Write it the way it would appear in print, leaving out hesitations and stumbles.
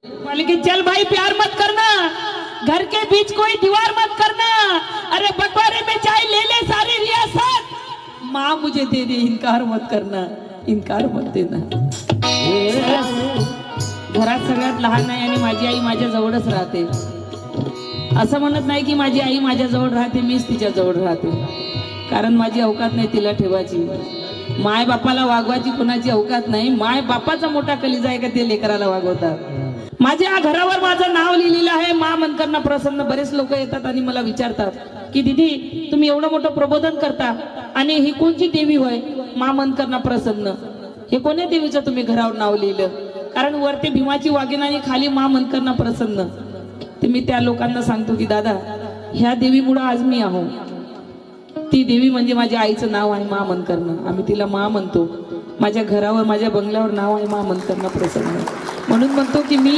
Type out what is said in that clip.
बोले कि चल भाई प्यार मत करना, घर के बीच कोई दीवार मत करना, अरे बंटवारे में चाय ले ले सारी रियासत, माँ मुझे दे दे इनकार मत करना, इनकार मत देना। घरात सगळ्यात लहान आहे आणि माझी आई माझ्या जवळच राहते। असं म्हणत नाही की माझी आई माझ्या जवळ राहते मीच तिच्या जवळ राहते, कारण माझी अवकात नाही तिला ठेवायची। माय बापाला वागवायची कोणाची अवकात नाही, माय बापाचा मोठा कलिजा आहे का ते लेकराला वागवतात। माझ्या घरावर माझं नाव लिहिलेलं आहे माँ मनकरना प्रसन्न। बरेच लोक येतात आणि मला विचारतात की दीदी तुम्ही एवढं मोठं प्रबोधन करता आणि ही कोणची देवी होय माँ मनकरना प्रसन्न, हे कोण्या देवीचं तुम्ही घरावर नाव लिहिलं? कारण वरती भीमाची वाघीण आणि खाली माँ मनकरना प्रसन्न। ते मी त्या लोकांना सांगतो की दादा ह्या देवीमुळे आज मी आहो, ती देवी म्हणजे माझ्या आईचं नाव आहे माँ मनकरना, आम्ही तिला माँ म्हणतो। माझ्या घरावर माझ्या बंगल्यावर नाव आहे माँ मनकरना प्रसन्न, म्हणून म्हणतो की मी